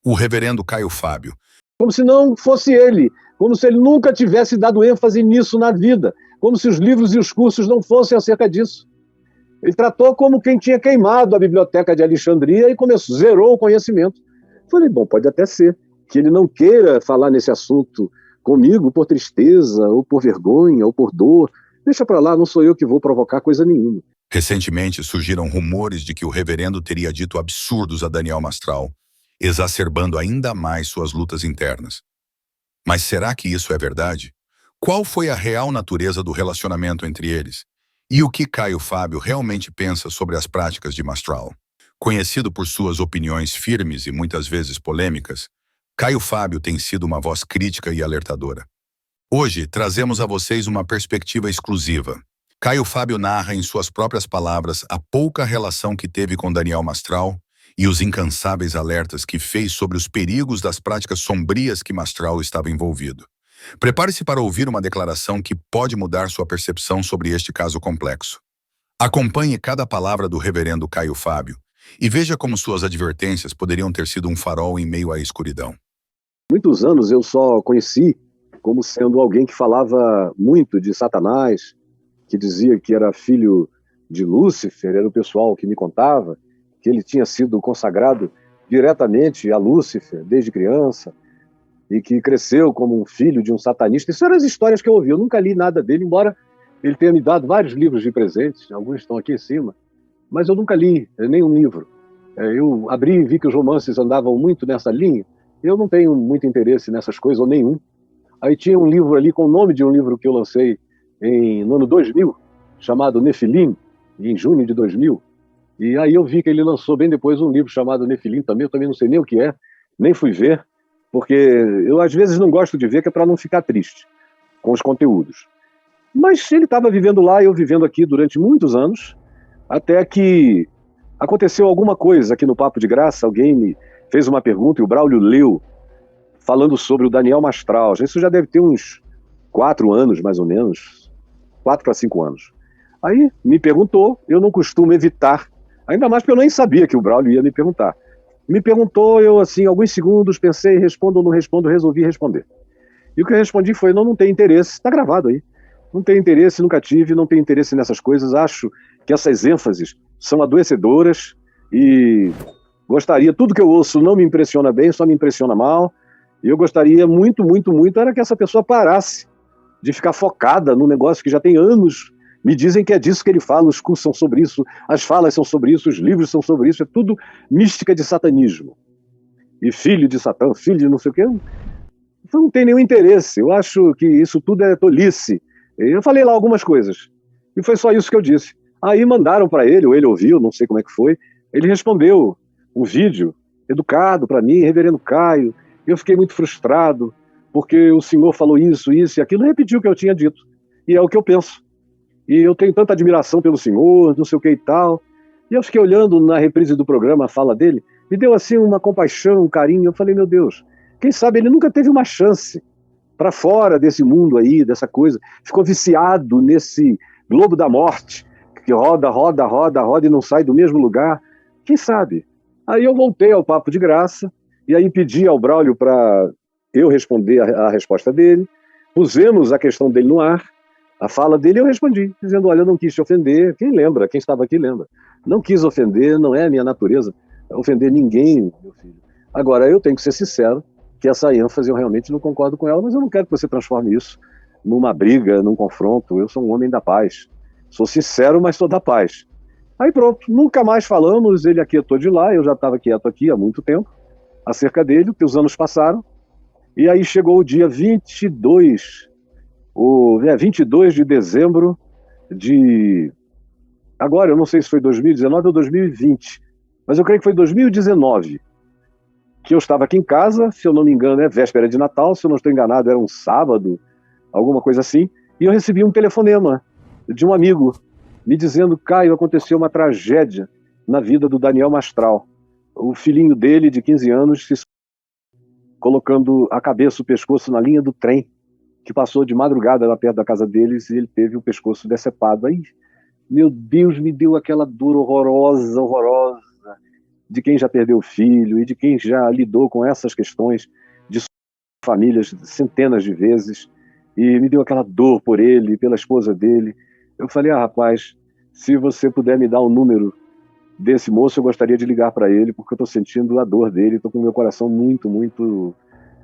o reverendo Caio Fábio. Como se não fosse ele, como se ele nunca tivesse dado ênfase nisso na vida, como se os livros e os cursos não fossem acerca disso. Ele tratou como quem tinha queimado a biblioteca de Alexandria e zerou o conhecimento. Falei, bom, pode até ser que ele não queira falar nesse assunto comigo por tristeza, ou por vergonha, ou por dor. Deixa pra lá, não sou eu que vou provocar coisa nenhuma. Recentemente surgiram rumores de que o reverendo teria dito absurdos a Daniel Mastral, exacerbando ainda mais suas lutas internas. Mas será que isso é verdade? Qual foi a real natureza do relacionamento entre eles? E o que Caio Fábio realmente pensa sobre as práticas de Mastral? Conhecido por suas opiniões firmes e muitas vezes polêmicas, Caio Fábio tem sido uma voz crítica e alertadora. Hoje, trazemos a vocês uma perspectiva exclusiva. Caio Fábio narra em suas próprias palavras a pouca relação que teve com Daniel Mastral e os incansáveis alertas que fez sobre os perigos das práticas sombrias que Mastral estava envolvido. Prepare-se para ouvir uma declaração que pode mudar sua percepção sobre este caso complexo. Acompanhe cada palavra do reverendo Caio Fábio e veja como suas advertências poderiam ter sido um farol em meio à escuridão. Muitos anos eu só conheci como sendo alguém que falava muito de Satanás, que dizia que era filho de Lúcifer, era o pessoal que me contava, que ele tinha sido consagrado diretamente a Lúcifer desde criança, e que cresceu como um filho de um satanista. Isso eram as histórias que eu ouvi. Eu nunca li nada dele, embora ele tenha me dado vários livros de presentes, alguns estão aqui em cima, mas eu nunca li nenhum livro. Eu abri e vi que os romances andavam muito nessa linha. Eu não tenho muito interesse nessas coisas, ou nenhum. Aí tinha um livro ali com o nome de um livro que eu lancei no ano 2000, chamado Nefilim, em junho de 2000. E aí eu vi que ele lançou bem depois um livro chamado Nefilim também. Eu também não sei nem o que é, nem fui ver, porque eu às vezes não gosto de ver, que é para não ficar triste com os conteúdos. Mas ele estava vivendo lá, eu vivendo aqui durante muitos anos, até que aconteceu alguma coisa aqui no Papo de Graça. Alguém me fez uma pergunta e o Braulio leu, falando sobre o Daniel Mastral. Isso já deve ter uns 4 anos, mais ou menos, 4 para 5 anos. Aí me perguntou, eu não costumo evitar, ainda mais porque eu nem sabia que o Braulio ia me perguntar. Me perguntou, eu assim, alguns segundos, pensei, respondo ou não respondo, resolvi responder. E o que eu respondi foi, não tem interesse, está gravado aí. Não tem interesse, nunca tive, não tenho interesse nessas coisas, acho que essas ênfases são adoecedoras e gostaria, tudo que eu ouço não me impressiona bem, só me impressiona mal, e eu gostaria muito, muito, muito, era que essa pessoa parasse de ficar focada num negócio que já tem anos. Me dizem que é disso que ele fala, os cursos são sobre isso, as falas são sobre isso, os livros são sobre isso, é tudo mística de satanismo. E filho de Satã, filho de não sei o quê. Então não tem nenhum interesse, eu acho que isso tudo é tolice. Eu falei lá algumas coisas, e foi só isso que eu disse. Aí mandaram para ele, ou ele ouviu, não sei como é que foi, ele respondeu um vídeo educado para mim, reverendo Caio, eu fiquei muito frustrado, porque o senhor falou isso, isso e aquilo, repetiu o que eu tinha dito, e é o que eu penso. E eu tenho tanta admiração pelo senhor, não sei o que e tal. E eu fiquei olhando na reprise do programa a fala dele, me deu assim uma compaixão, um carinho. Eu falei, meu Deus, quem sabe ele nunca teve uma chance para fora desse mundo aí, dessa coisa. Ficou viciado nesse globo da morte, que roda, roda, roda, roda e não sai do mesmo lugar. Quem sabe? Aí eu voltei ao Papo de Graça, e aí pedi ao Braulio para eu responder a resposta dele. Pusemos a questão dele no ar. A fala dele eu respondi, dizendo, olha, eu não quis te ofender. Quem lembra? Quem estava aqui lembra. Não quis ofender, não é a minha natureza ofender ninguém, meu filho. Agora, eu tenho que ser sincero, que essa ênfase eu realmente não concordo com ela, mas eu não quero que você transforme isso numa briga, num confronto. Eu sou um homem da paz. Sou sincero, mas sou da paz. Aí pronto, nunca mais falamos, ele aquietou de lá, eu já estava quieto aqui há muito tempo, acerca dele, porque os anos passaram. E aí chegou o dia 22 de dezembro de... Agora, eu não sei se foi 2019 ou 2020, mas eu creio que foi 2019, que eu estava aqui em casa, se eu não me engano, é véspera de Natal, se eu não estou enganado, era um sábado, alguma coisa assim, e eu recebi um telefonema de um amigo me dizendo, Caio, aconteceu uma tragédia na vida do Daniel Mastral. O filhinho dele, de 15 anos, se colocando a cabeça, o pescoço na linha do trem, que passou de madrugada lá perto da casa deles, e ele teve o pescoço decepado. Aí, meu Deus, me deu aquela dor horrorosa, horrorosa. de quem já perdeu filho e de quem já lidou com essas questões de famílias centenas de vezes, e me deu aquela dor por ele, pela esposa dele. Eu falei, rapaz, se você puder me dar um número desse moço, eu gostaria de ligar para ele, porque eu estou sentindo a dor dele, estou com o meu coração muito, muito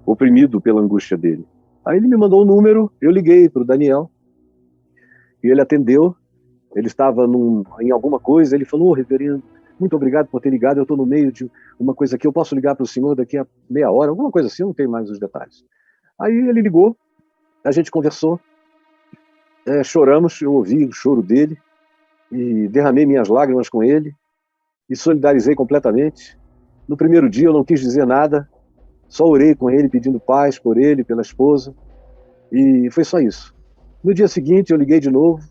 oprimido pela angústia dele. Aí ele me mandou um número, eu liguei para o Daniel, e ele atendeu. Ele estava em alguma coisa, ele falou, reverendo, muito obrigado por ter ligado, eu estou no meio de uma coisa aqui, eu posso ligar para o senhor daqui a meia hora, alguma coisa assim, eu não tenho mais os detalhes. Aí ele ligou, a gente conversou, choramos, eu ouvi o choro dele, e derramei minhas lágrimas com ele, e solidarizei completamente. No primeiro dia eu não quis dizer nada, só orei com ele, pedindo paz por ele, pela esposa, e foi só isso. No dia seguinte eu liguei de novo,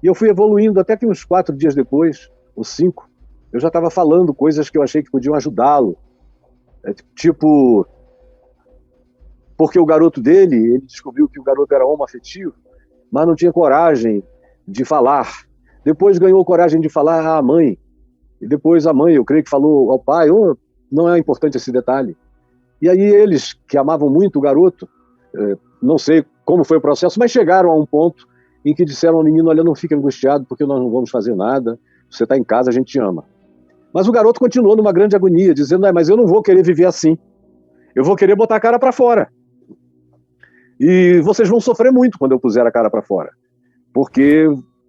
e eu fui evoluindo até que uns 4 dias depois, ou 5, eu já estava falando coisas que eu achei que podiam ajudá-lo. Tipo, porque o garoto dele, ele descobriu que o garoto era homoafetivo, mas não tinha coragem de falar. Depois ganhou coragem de falar à mãe. E depois a mãe, eu creio que falou ao pai, não é importante esse detalhe. E aí eles, que amavam muito o garoto, não sei como foi o processo, mas chegaram a um ponto em que disseram ao menino, olha, não fique angustiado, porque nós não vamos fazer nada, você está em casa, a gente te ama. Mas o garoto continuou numa grande agonia, dizendo, mas eu não vou querer viver assim, eu vou querer botar a cara para fora. E vocês vão sofrer muito quando eu puser a cara para fora, porque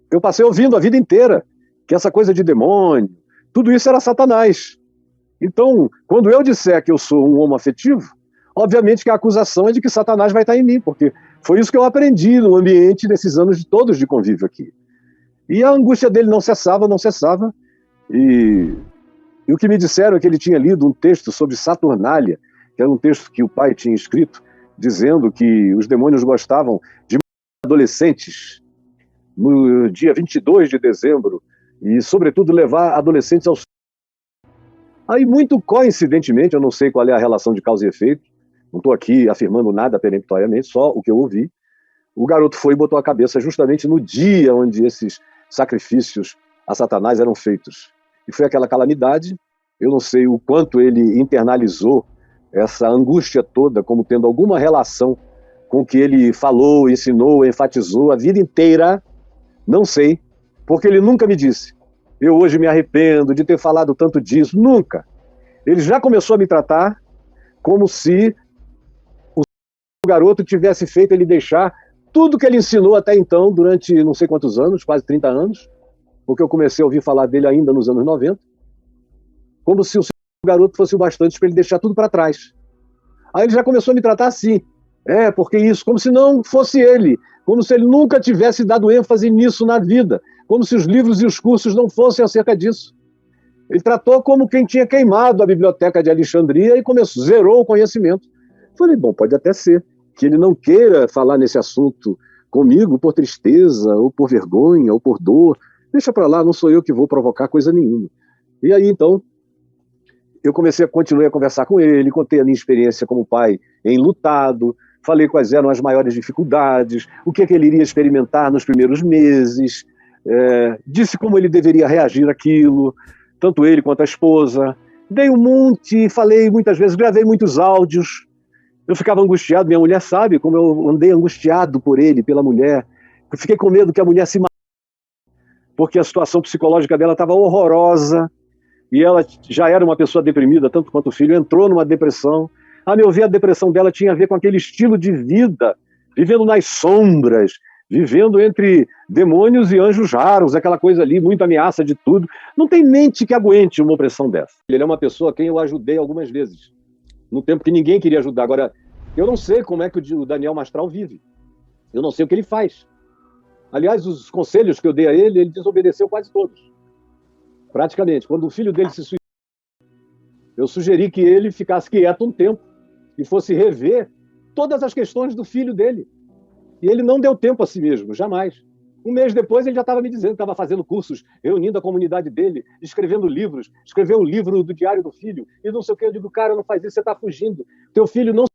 eu passei ouvindo a vida inteira que essa coisa de demônio, tudo isso era Satanás. Então, quando eu disser que eu sou um homoafetivo, obviamente que a acusação é de que Satanás vai estar em mim, porque foi isso que eu aprendi no ambiente desses anos todos de convívio aqui. E a angústia dele não cessava, e o que me disseram é que ele tinha lido um texto sobre Saturnália, que era um texto que o pai tinha escrito, dizendo que os demônios gostavam de adolescentes no dia 22 de dezembro, e, sobretudo, levar adolescentes ao... Aí, muito coincidentemente, eu não sei qual é a relação de causa e efeito, não estou aqui afirmando nada peremptoriamente, só o que eu ouvi, o garoto foi e botou a cabeça justamente no dia onde esses sacrifícios a Satanás eram feitos. E foi aquela calamidade, eu não sei o quanto ele internalizou essa angústia toda como tendo alguma relação com o que ele falou, ensinou, enfatizou a vida inteira, não sei, porque ele nunca me disse. Eu hoje me arrependo de ter falado tanto disso, nunca. Ele já começou a me tratar como se o garoto tivesse feito ele deixar tudo que ele ensinou até então, durante não sei quantos anos, quase 30 anos, porque eu comecei a ouvir falar dele ainda nos anos 90, como se o garoto fosse o bastante para ele deixar tudo para trás. Aí ele já começou a me tratar assim, porque isso, como se não fosse ele, como se ele nunca tivesse dado ênfase nisso na vida, como se os livros e os cursos não fossem acerca disso. Ele tratou como quem tinha queimado a biblioteca de Alexandria e zerou o conhecimento. Falei, bom, pode até ser que ele não queira falar nesse assunto comigo por tristeza, ou por vergonha, ou por dor. Deixa para lá, não sou eu que vou provocar coisa nenhuma. E aí, então, eu continuei a conversar com ele, contei a minha experiência como pai enlutado, falei quais eram as maiores dificuldades, o que ele iria experimentar nos primeiros meses, disse como ele deveria reagir àquilo, tanto ele quanto a esposa. Dei um monte, falei muitas vezes, gravei muitos áudios. Eu ficava angustiado, minha mulher sabe como eu andei angustiado por ele, pela mulher. Eu fiquei com medo que a mulher se matasse, porque a situação psicológica dela estava horrorosa, e ela já era uma pessoa deprimida, tanto quanto o filho, entrou numa depressão. A meu ver, a depressão dela tinha a ver com aquele estilo de vida, vivendo nas sombras, vivendo entre demônios e anjos raros, aquela coisa ali, muita ameaça de tudo. Não tem mente que aguente uma opressão dessa. Ele é uma pessoa a quem eu ajudei algumas vezes, no tempo que ninguém queria ajudar. Agora, eu não sei como é que o Daniel Mastral vive. Eu não sei o que ele faz. Aliás, os conselhos que eu dei a ele, ele desobedeceu quase todos. Praticamente. Quando o filho dele se suicidou, eu sugeri que ele ficasse quieto um tempo e fosse rever todas as questões do filho dele. E ele não deu tempo a si mesmo, jamais. Um mês depois, ele já estava me dizendo que estava fazendo cursos, reunindo a comunidade dele, escrevendo livros, escreveu um livro do Diário do Filho, e não sei o que. Eu digo, cara, não faz isso, você está fugindo. Teu filho não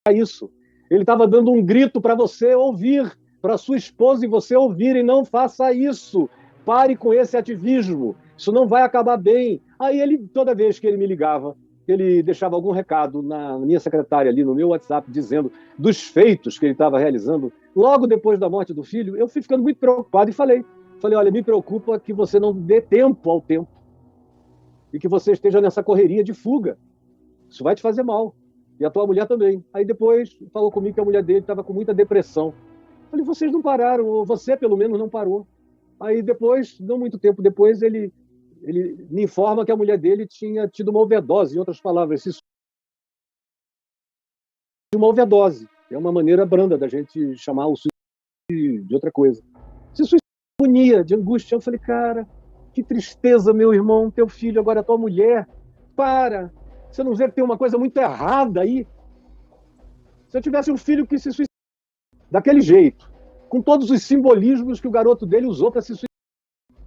faz isso. Ele estava dando um grito para você ouvir, para sua esposa e você ouvir, e não faça isso. Pare com esse ativismo. Isso não vai acabar bem. Aí ele, toda vez que ele me ligava, ele deixava algum recado na minha secretária ali, no meu WhatsApp, dizendo dos feitos que ele estava realizando logo depois da morte do filho, eu fui ficando muito preocupado e falei, olha, me preocupa que você não dê tempo ao tempo e que você esteja nessa correria de fuga. Isso vai te fazer mal. E a tua mulher também. Aí depois falou comigo que a mulher dele estava com muita depressão. Falei, vocês não pararam, ou você pelo menos não parou. Aí depois, não muito tempo depois, ele me informa que a mulher dele tinha tido uma overdose, em outras palavras, uma overdose. É uma maneira branda da gente chamar o suicídio de outra coisa. Se suicídio de agonia, de angústia, eu falei, cara, que tristeza, meu irmão, teu filho, agora a tua mulher. Para! Você não vê que tem uma coisa muito errada aí? Se eu tivesse um filho que se suicidou daquele jeito, com todos os simbolismos que o garoto dele usou para se suicidar,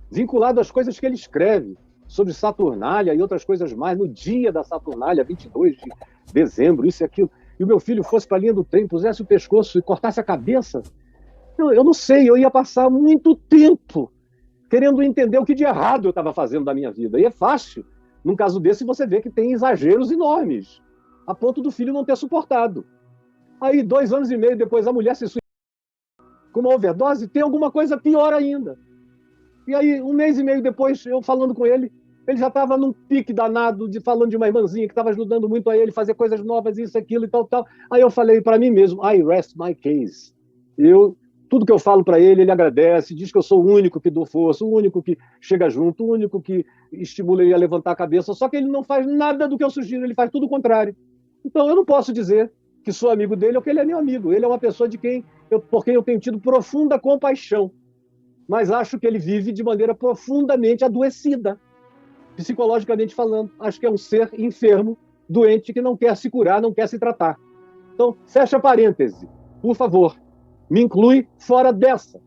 vinculado às coisas que ele escreve sobre Saturnália e outras coisas mais, no dia da Saturnália, 22 de dezembro, isso e aquilo, e o meu filho fosse para a linha do trem, pusesse o pescoço e cortasse a cabeça, eu não sei, eu ia passar muito tempo querendo entender o que de errado eu estava fazendo da minha vida. E é fácil. Num caso desse, você vê que tem exageros enormes, a ponto do filho não ter suportado. Aí, 2 anos e meio depois, a mulher se suicidou com uma overdose, tem alguma coisa pior ainda. E aí, 1 mês e meio depois, eu falando com ele, ele já estava num pique danado, falando de uma irmãzinha que estava ajudando muito a ele fazer coisas novas, isso, aquilo e tal, tal. Aí eu falei para mim mesmo, I rest my case. Tudo que eu falo para ele, ele agradece, diz que eu sou o único que dou força, o único que chega junto, o único que estimula ele a levantar a cabeça, só que ele não faz nada do que eu sugiro, ele faz tudo o contrário. Então eu não posso dizer que sou amigo dele ou que ele é meu amigo. Ele é uma pessoa por quem eu tenho tido profunda compaixão, mas acho que ele vive de maneira profundamente adoecida, psicologicamente falando. Acho que é um ser enfermo, doente, que não quer se curar, não quer se tratar. Então, fecha parêntese, por favor. Me inclui fora dessa.